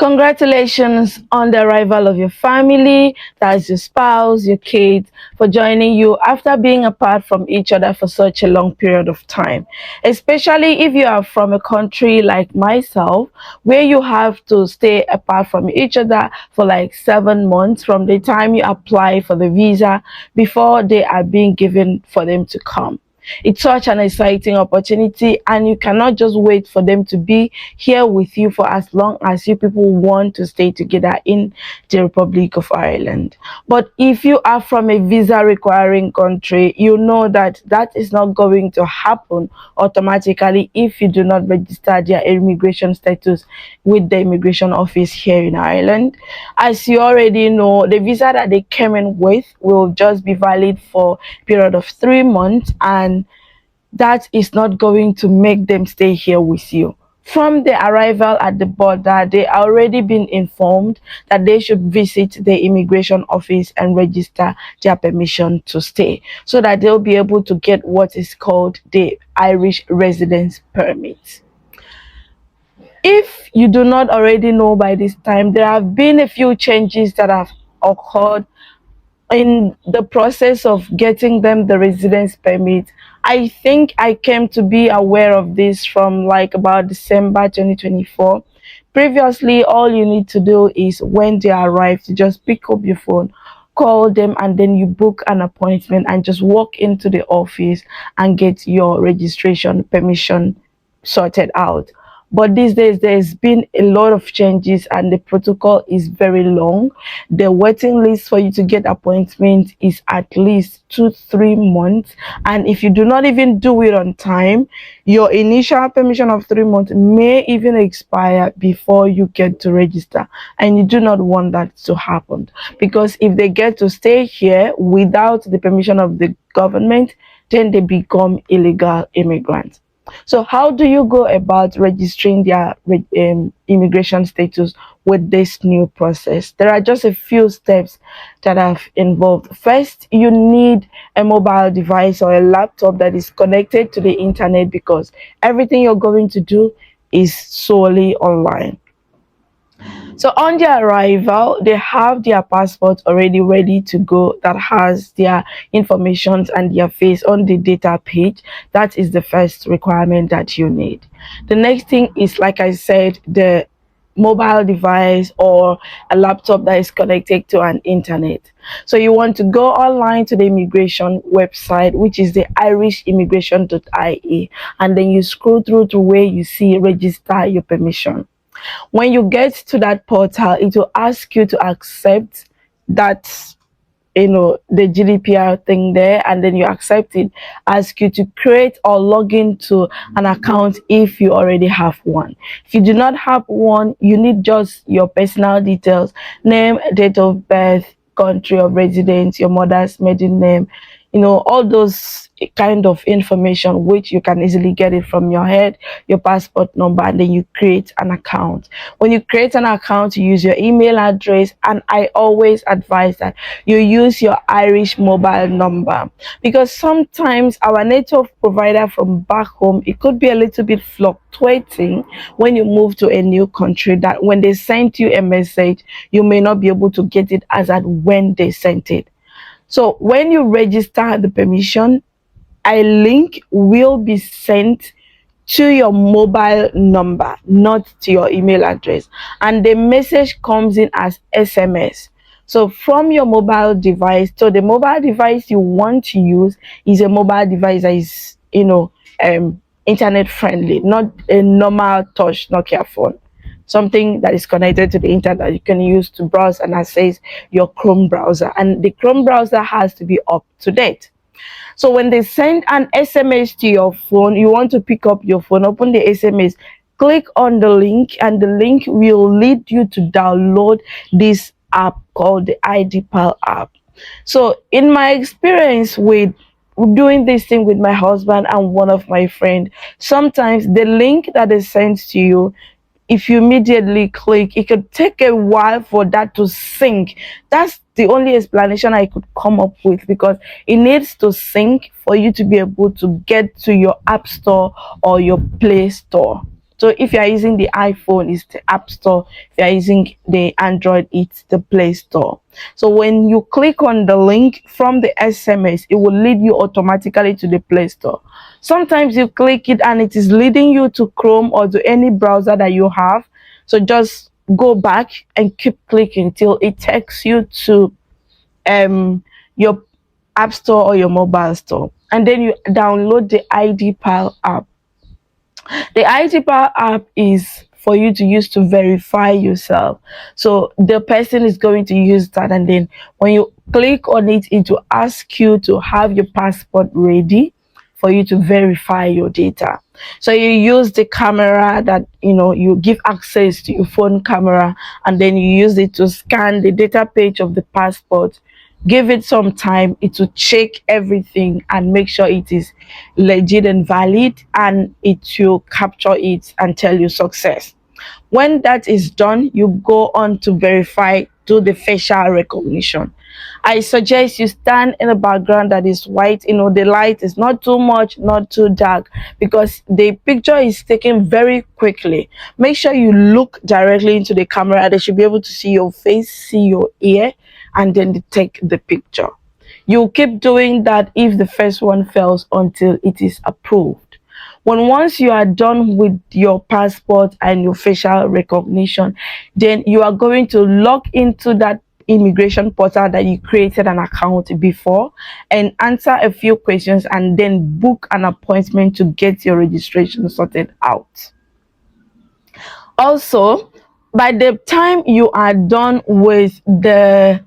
Congratulations on the arrival of your family, that's your spouse, your kids, for joining you after being apart from each other for such a long period of time. Especially if you are from a country like myself, where you have to stay apart from each other for like 7 months from the time you apply for the visa before they are being given for them to come. It's such an exciting opportunity, and you cannot just wait for them to be here with you for as long as you people want to stay together in the Republic of Ireland. But if you are from a visa requiring country, you know that that is not going to happen automatically if you do not register their immigration status with the immigration office here in Ireland. As you already know, the visa that they came in with will just be valid for a period of 3 months, and that is not going to make them stay here with you. From the arrival at the border, they already been informed that they should visit the immigration office and register their permission to stay so that they'll be able to get what is called the Irish residence permit. If you do not already know by this time, there have been a few changes that have occurred in the process of getting them the residence permit. I think I came to be aware of this from like about December 2024. Previously, all you need to do is when they arrive, to just pick up your phone, call them, and then you book an appointment and just walk into the office and get your registration permission sorted out. But these days, there's been a lot of changes, and the protocol is very long. The waiting list for you to get appointment is at least 2 3 months, and if you do not even do it on time, your initial permission of 3 months may even expire before you get to register, and you do not want that to happen, because if they get to stay here without the permission of the government, then they become illegal immigrants. So, how do you go about registering their immigration status with this new process? There are just a few steps that have involved. First, you need a mobile device or a laptop that is connected to the internet, because everything you're going to do is solely online. So on their arrival, they have their passport already ready to go that has their information and their face on the data page. That is the first requirement that you need. The next thing is, like I said, the mobile device or a laptop that is connected to an internet. So you want to go online to the immigration website, which is the irishimmigration.ie, and then you scroll through to where you see register your permission. When you get to that portal, it will ask you to accept that, the GDPR thing there, and then you accept it. Ask you to create or log into an account if you already have one. If you do not have one, you need just your personal details: name, date of birth, country of residence, your mother's maiden name, all those kind of information, which you can easily get it from your head, your passport number, and then you create an account. When you create an account, you use your email address, and I always advise that you use your Irish mobile number, because sometimes our network provider from back home, it could be a little bit fluctuating when you move to a new country, that when they send you a message, you may not be able to get it as at when they sent it. So when you register the permission, a link will be sent to your mobile number, not to your email address. And the message comes in as SMS. So from your mobile device, so the mobile device you want to use is a mobile device that is, internet friendly, not a normal touch Nokia phone. Something that is connected to the internet that you can use to browse and access your Chrome browser. And the Chrome browser has to be up to date. So when they send an SMS to your phone, you want to pick up your phone, open the SMS, click on the link, and the link will lead you to download this app called the IDPAL app. So in my experience with doing this thing with my husband and one of my friends, sometimes the link that is sent to you, if you immediately click, it could take a while for that to sync. That's the only explanation I could come up with, because it needs to sync for you to be able to get to your app store or your Play Store So if you are using the iPhone, it's the App Store. If you are using the Android, it's the Play Store. So when you click on the link from the SMS, it will lead you automatically to the Play Store. Sometimes you click it and it is leading you to Chrome or to any browser that you have. So just go back and keep clicking till it takes you to your App Store or your mobile store, and then you download the ID Pal app. The ID Power app is for you to use to verify yourself. So the person is going to use that, and then when you click on it, it will ask you to have your passport ready for you to verify your data. So you use the camera that you give access to your phone camera, and then you use it to scan the data page of the passport. Give it some time, it will check everything and make sure it is legit and valid, and it will capture it and tell you success. When that is done, you go on to verify, do the facial recognition. I suggest you stand in a background that is white. The light is not too much, not too dark, because the picture is taken very quickly. Make sure you look directly into the camera. They should be able to see your face, see your ear, and then they take the picture. You keep doing that if the first one fails until it is approved. Once you are done with your passport and your facial recognition, then you are going to log into that immigration portal that you created an account before and answer a few questions, and then book an appointment to get your registration sorted out. Also, by the time you are done with the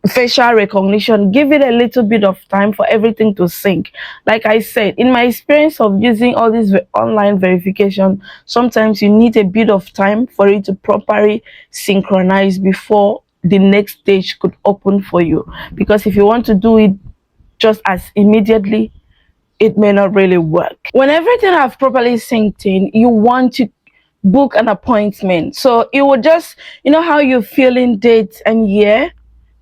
facial recognition, give it a little bit of time for everything to sync. Like I said, in my experience of using all this online verification, sometimes you need a bit of time for it to properly synchronize before the next stage could open for you, because if you want to do it just as immediately, it may not really work. When everything have properly synced in, you want to book an appointment. So it will just, how you fill in date and year.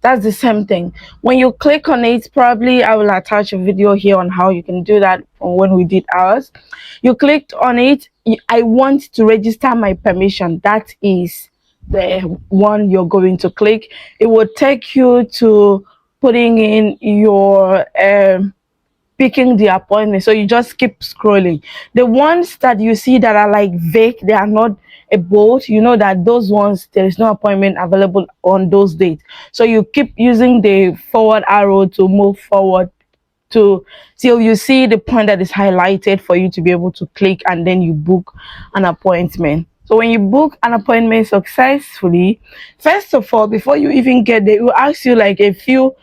That's the same thing. When you click on it, probably I will attach a video here on how you can do that from when we did ours. You clicked on it. I want to register my permission. That is the one you're going to click. It will take you to putting in your picking the appointment. So you just keep scrolling. The ones that you see that are like vague, they are not a bold, that those ones, there is no appointment available on those dates. So you keep using the forward arrow to move forward till you see the point that is highlighted for you to be able to click, and then you book an appointment. So when you book an appointment successfully, first of all, before you even get there, it will ask you like a few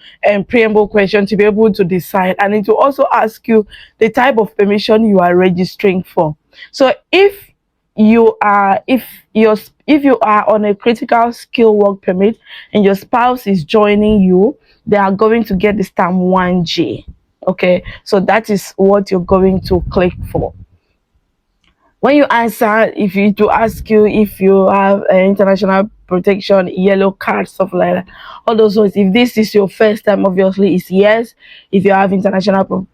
preamble questions to be able to decide, and it will also ask you the type of permission you are registering for. So if you are on a critical skill work permit and your spouse is joining you, they are going to get the stamp 1G. Okay, so that is what you're going to click for. When you answer, if you to ask you if you have international protection, yellow card, stuff like that, all those ones, if this is your first time, obviously it's yes. If you have international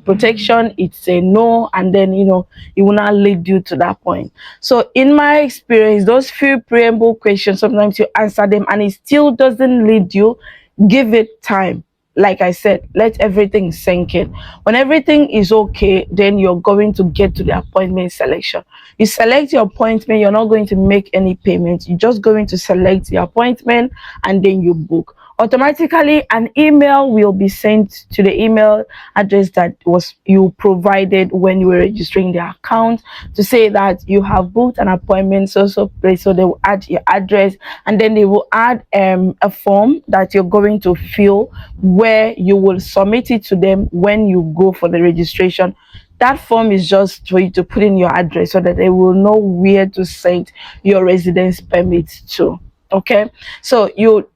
protection, it's a no, and then it will not lead you to that point. So in my experience, those few preamble questions, sometimes you answer them and it still doesn't lead you. Give it time. Like I said, let everything sink in. When everything is okay, then you're going to get to the appointment selection. You select your appointment, you're not going to make any payments. You're just going to select the appointment and then you book. Automatically, an email will be sent to the email address that was you provided when you were registering the account to say that you have booked an appointment so place. So they will add your address, and then they will add a form that you're going to fill, where you will submit it to them when you go for the registration. That form is just for you to put in your address so that they will know where to send your residence permit to. Okay, so you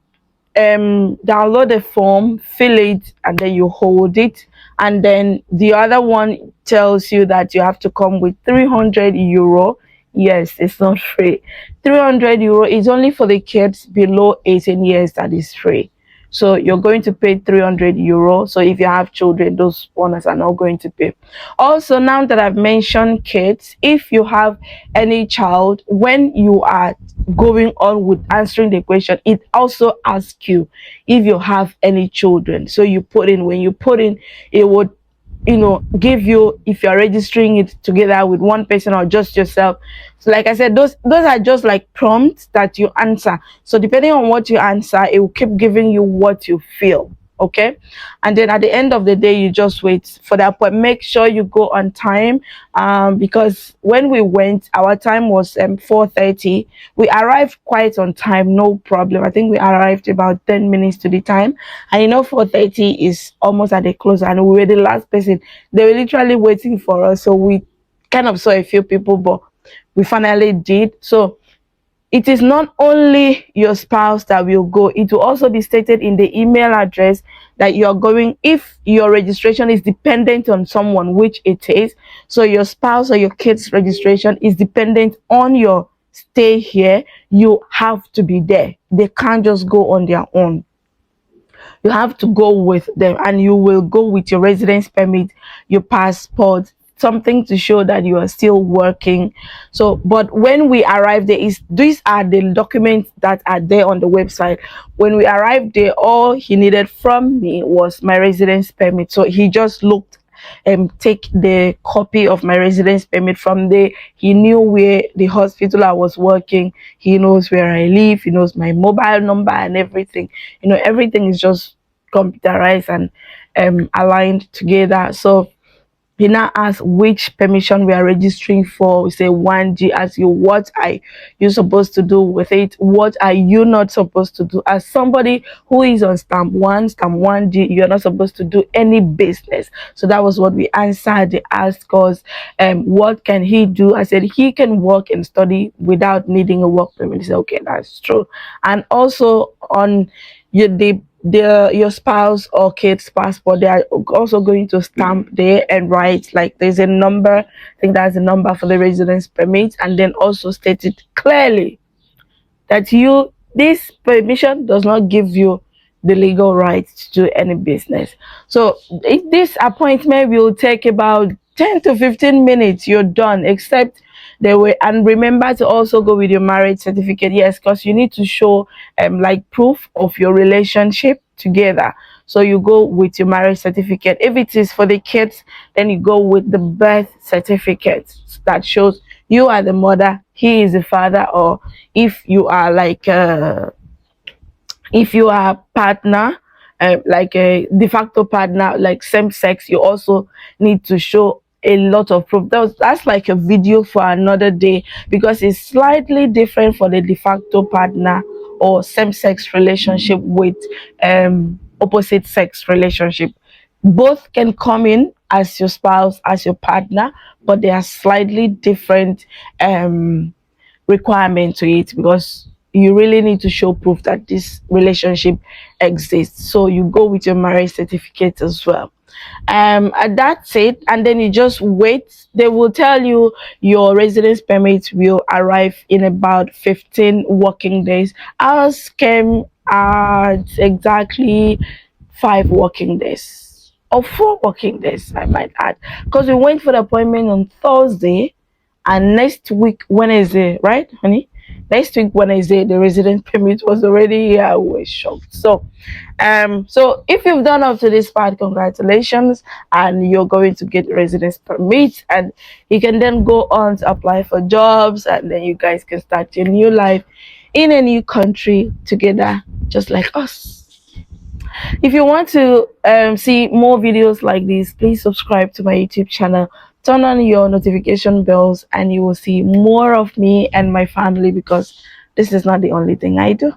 download the form, fill it, and then you hold it, and then the other one tells you that you have to come with 300 euro. Yes, it's not free. 300 euro is only for the kids below 18 years. That is free. so you're going to pay 300 euro. So if you have children, those ones are not going to pay. Also, now that I've mentioned kids, if you have any child, when you are going on with answering the question, it also asks you if you have any children. So you put in, when you put in, it would, give you if you're registering it together with one person or just yourself. So like I said, those are just like prompts that you answer. So depending on what you answer, it will keep giving you what you feel. Okay. And then at the end of the day, you just wait for the appointment. Make sure you go on time, because when we went, our time was 4:30. We arrived quite on time, no problem. I think we arrived about 10 minutes to the time. And 4:30 is almost at the close, and we were the last person. They were literally waiting for us. So we kind of saw a few people, but we finally did. So it is not only your spouse that will go, it will also be stated in the email address that you're going. If your registration is dependent on someone, which it is, so your spouse or your kids registration is dependent on your stay here, you have to be there. They can't just go on their own. You have to go with them, and you will go with your residence permit, your passport, something to show that you are still working. So but when we arrived there, is these are the documents that are there on the website. When we arrived there, all he needed from me was my residence permit. So he just looked and take the copy of my residence permit. From there, he knew where the hospital I was working, he knows where I live, he knows my mobile number and everything. Everything is just computerized and aligned together. So he now asks which permission we are registering for. We say 1G. Ask you, what are you supposed to do with it? What are you not supposed to do? As somebody who is on stamp 1, stamp 1G, you're not supposed to do any business. So that was what we answered. They asked us, what can he do? I said he can work and study without needing a work permit. He said, okay, that's true. And also on your spouse or kids passport, they are also going to stamp there and write, like, there's a number. I think that's the number for the residence permit, and then also state it clearly that this permission does not give you the legal right to do any business. So this appointment will take about 10 to 15 minutes. You're done, except they will. And remember to also go with your marriage certificate. Yes, because you need to show like proof of your relationship together. So you go with your marriage certificate. If it is for the kids, then you go with the birth certificate that shows you are the mother, he is the father. Or if you are like if you are partner, like a de facto partner, like same sex, you also need to show a lot of proof. That's like a video for another day, because it's slightly different for the de facto partner or same sex relationship with opposite sex relationship. Both can come in as your spouse, as your partner, but they are slightly different requirement to it, because you really need to show proof that this relationship exists. So you go with your marriage certificate as well. And that's it. And then you just wait. They will tell you your residence permit will arrive in about 15 working days. Ours came at exactly 5 working days, or 4 working days, I might add, because we went for the appointment on Thursday, and next week Wednesday, right, honey? Next week Wednesday, the residence permit was already here. I was shocked. So if you've done up to this part, congratulations, and you're going to get residence permit, and you can then go on to apply for jobs, and then you guys can start your new life in a new country together, just like us. If you want to see more videos like this, please subscribe to my YouTube channel. Turn on your notification bells, and you will see more of me and my family, because this is not the only thing I do.